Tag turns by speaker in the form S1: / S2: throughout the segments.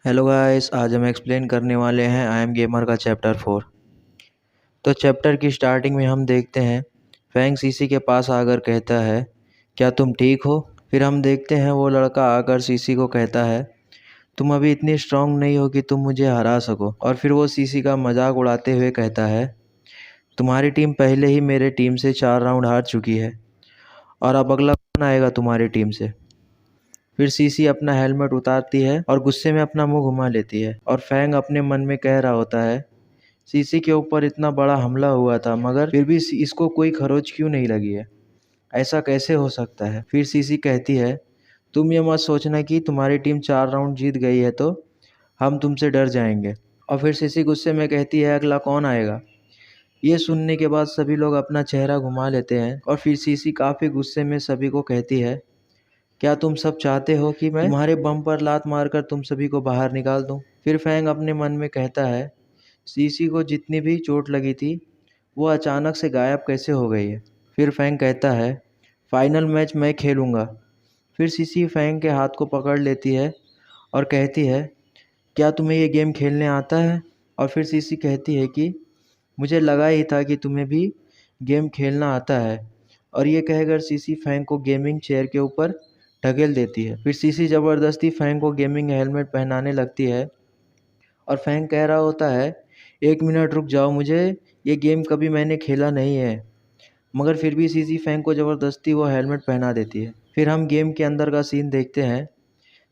S1: Hello guys, आज हम explain करने वाले हैं आई एम गेमर का चैप्टर 4। तो चैप्टर की स्टार्टिंग में हम देखते हैं फैंग सीसी के पास आकर कहता है, क्या तुम ठीक हो? फिर हम देखते हैं वो लड़का आकर सीसी को कहता है, तुम अभी इतनी स्ट्रांग नहीं हो कि तुम मुझे हरा सको। और फिर वो सीसी का मजाक उड़ाते हुए कहता है, तुम्हारी टीम पहले ही मेरे टीम से 4 राउंड हार चुकी है और अब अगला कौन आएगा तुम्हारी टीम से? फिर सीसी अपना हेलमेट उतारती है और गुस्से में अपना मुंह घुमा लेती है और फैंग अपने मन में कह रहा होता है, सीसी के ऊपर इतना बड़ा हमला हुआ था मगर फिर भी इसको कोई खरोच क्यों नहीं लगी है? ऐसा कैसे हो सकता है? फिर सीसी कहती है, तुम ये मत सोचना कि तुम्हारी टीम 4 राउंड जीत गई है तो हम तुमसे डर जाएंगे। और फिर सीसी गुस्से में कहती है, अगला कौन आएगा? ये सुनने के बाद सभी लोग अपना चेहरा घुमा लेते हैं और फिर सीसी काफ़ी गुस्से में सभी को कहती है, क्या तुम सब चाहते हो कि मैं तुम्हारे बम पर लात मारकर तुम सभी को बाहर निकाल दूं? फिर फैंग अपने मन में कहता है, सीसी को जितनी भी चोट लगी थी वो अचानक से गायब कैसे हो गई है? फिर फैंग कहता है, फाइनल मैच मैं खेलूँगा। फिर सीसी फैंग के हाथ को पकड़ लेती है और कहती है, क्या तुम्हें ये गेम खेलने आता है? और फिर सीसी कहती है कि मुझे लगा ही था कि तुम्हें भी गेम खेलना आता है। और ये कहकर सीसी फैंग को गेमिंग चेयर के ऊपर ढकेल देती है। फिर सीसी ज़बरदस्ती फैंग को गेमिंग हेलमेट पहनाने लगती है और फैंग कह रहा होता है, एक मिनट रुक जाओ, मुझे ये गेम कभी मैंने खेला नहीं है। मगर फिर भी सीसी फैंग को ज़बरदस्ती वो हेलमेट पहना देती है। फिर हम गेम के अंदर का सीन देखते हैं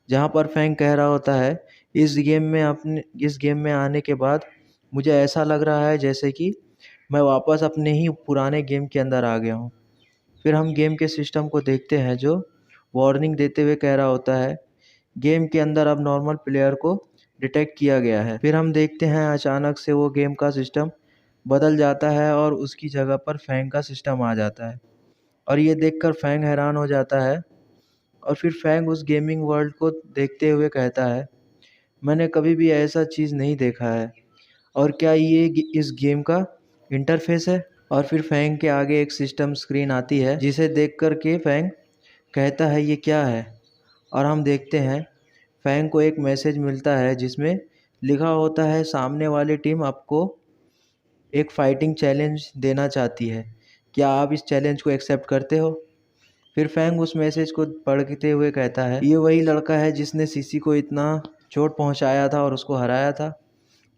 S1: जहाँ पर फैंग कह रहा होता है, इस गेम में आने के बाद मुझे ऐसा लग रहा है जैसे कि मैं वापस अपने ही पुराने गेम के अंदर आ गया हूँ। फिर हम गेम के सिस्टम को देखते हैं जो वार्निंग देते हुए कह रहा होता है, गेम के अंदर अब नॉर्मल प्लेयर को डिटेक्ट किया गया है। फिर हम देखते हैं अचानक से वो गेम का सिस्टम बदल जाता है और उसकी जगह पर फैंग का सिस्टम आ जाता है और ये देखकर फैंग हैरान हो जाता है। और फिर फैंग उस गेमिंग वर्ल्ड को देखते हुए कहता है, मैंने कभी भी ऐसा चीज़ नहीं देखा है और क्या ये इस गेम का इंटरफेस है? और फिर फैंग के आगे एक सिस्टम स्क्रीन आती है जिसे देख कर के फैंग कहता है, ये क्या है? और हम देखते हैं फैंग को एक मैसेज मिलता है जिसमें लिखा होता है, सामने वाली टीम आपको एक फाइटिंग चैलेंज देना चाहती है, क्या आप इस चैलेंज को एक्सेप्ट करते हो? फिर फैंग उस मैसेज को पढ़ते हुए कहता है, ये वही लड़का है जिसने सीसी को इतना चोट पहुंचाया था और उसको हराया था।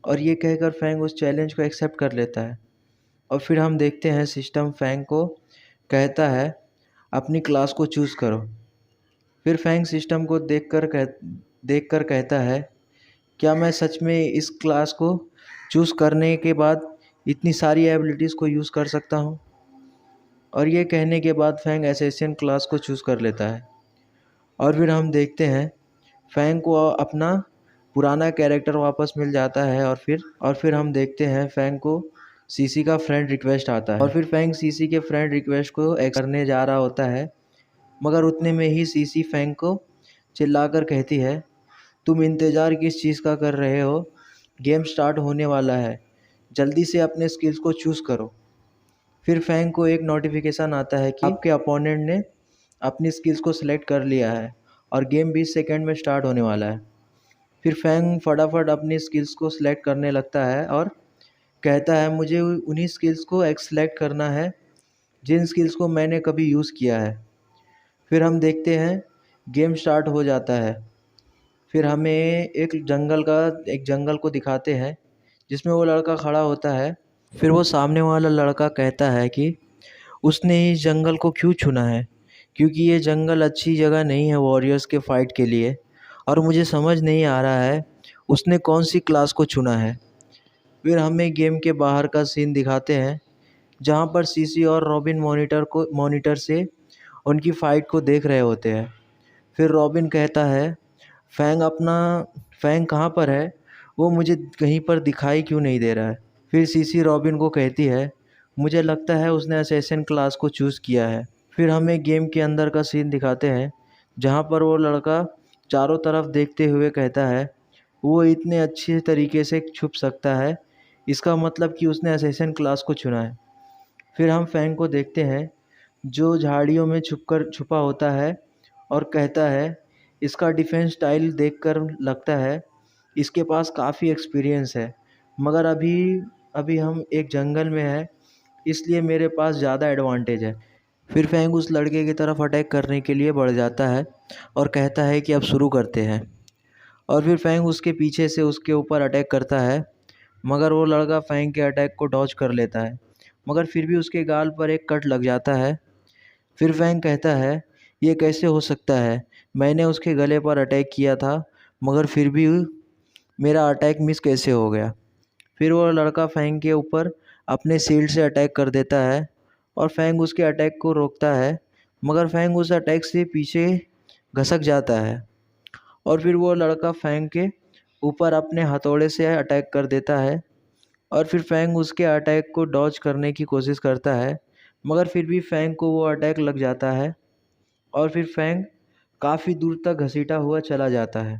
S1: और ये कहकर फैंग उस चैलेंज को एक्सेप्ट कर लेता है। और फिर हम देखते हैं सिस्टम फैंग को कहता है, अपनी क्लास को चूज़ करो। फिर फैंग सिस्टम को देखकर कहता है, क्या मैं सच में इस क्लास को चूज़ करने के बाद इतनी सारी एबिलिटीज़ को यूज़ कर सकता हूँ? और ये कहने के बाद फैंग असैसिन क्लास को चूज़ कर लेता है। और फिर हम देखते हैं फैंग को अपना पुराना कैरेक्टर वापस मिल जाता है और फिर हम देखते हैं फैंग को सीसी का फ्रेंड रिक्वेस्ट आता है और फिर फैंग सीसी के फ्रेंड रिक्वेस्ट को एक्सेप्ट करने जा रहा होता है। मगर उतने में ही सीसी फैंग को चिल्लाकर कहती है, तुम इंतज़ार किस चीज़ का कर रहे हो? गेम स्टार्ट होने वाला है, जल्दी से अपने स्किल्स को चूज़ करो। फिर फैंग को एक नोटिफिकेशन आता है कि आपके अपोनेंट ने अपनी स्किल्स को सिलेक्ट कर लिया है और गेम 20 सेकंड में स्टार्ट होने वाला है। फिर फैंग फटाफट अपनी स्किल्स को सिलेक्ट करने लगता है और कहता है, मुझे उन्हीं स्किल्स को सेलेक्ट करना है जिन स्किल्स को मैंने कभी यूज़ किया है। फिर हम देखते हैं गेम स्टार्ट हो जाता है। फिर हमें एक जंगल को दिखाते हैं जिसमें वो लड़का खड़ा होता है। फिर वो सामने वाला लड़का कहता है कि उसने इस जंगल को क्यों चुना है, क्योंकि ये जंगल अच्छी जगह नहीं है वॉरियर्स के फाइट के लिए और मुझे समझ नहीं आ रहा है उसने कौन सी क्लास को चुना है। फिर हमें गेम के बाहर का सीन दिखाते हैं जहाँ पर सीसी और रॉबिन मॉनिटर से उनकी फ़ाइट को देख रहे होते हैं। फिर रॉबिन कहता है, फैंग कहाँ पर है? वो मुझे कहीं पर दिखाई क्यों नहीं दे रहा है? फिर सीसी रॉबिन को कहती है, मुझे लगता है उसने असैसिन क्लास को चूज़ किया है। फिर हमें गेम के अंदर का सीन दिखाते हैं जहाँ पर वो लड़का चारों तरफ देखते हुए कहता है, वो इतने अच्छे तरीके से छुप सकता है, इसका मतलब कि उसने असैसिन क्लास को चुना है। फिर हम फैंग को देखते हैं जो झाड़ियों में छुपा होता है और कहता है, इसका डिफेंस स्टाइल देखकर लगता है इसके पास काफ़ी एक्सपीरियंस है, मगर अभी अभी हम एक जंगल में हैं, इसलिए मेरे पास ज़्यादा एडवांटेज है। फिर फैंग उस लड़के की तरफ अटैक करने के लिए बढ़ जाता है और कहता है कि अब शुरू करते हैं। और फिर फैंग उसके पीछे से उसके ऊपर अटैक करता है, मगर वो लड़का फैंग के अटैक को डॉज कर लेता है, मगर फिर भी उसके गाल पर एक कट लग जाता है। फिर फैंग कहता है, ये कैसे हो सकता है, मैंने उसके गले पर अटैक किया था, मगर फिर भी मेरा अटैक मिस कैसे हो गया। फिर वो लड़का फैंग के ऊपर अपने शील्ड से अटैक कर देता है और फैंग उसके अटैक को रोकता है, मगर फैंग उस अटैक से पीछे घसक जाता है और फिर वो लड़का फैंग के ऊपर अपने हथौड़े से अटैक कर देता है और फिर फैंग उसके अटैक को डॉज करने की कोशिश करता है, मगर फिर भी फैंग को वो अटैक लग जाता है और फिर फैंग काफ़ी दूर तक घसीटा हुआ चला जाता है।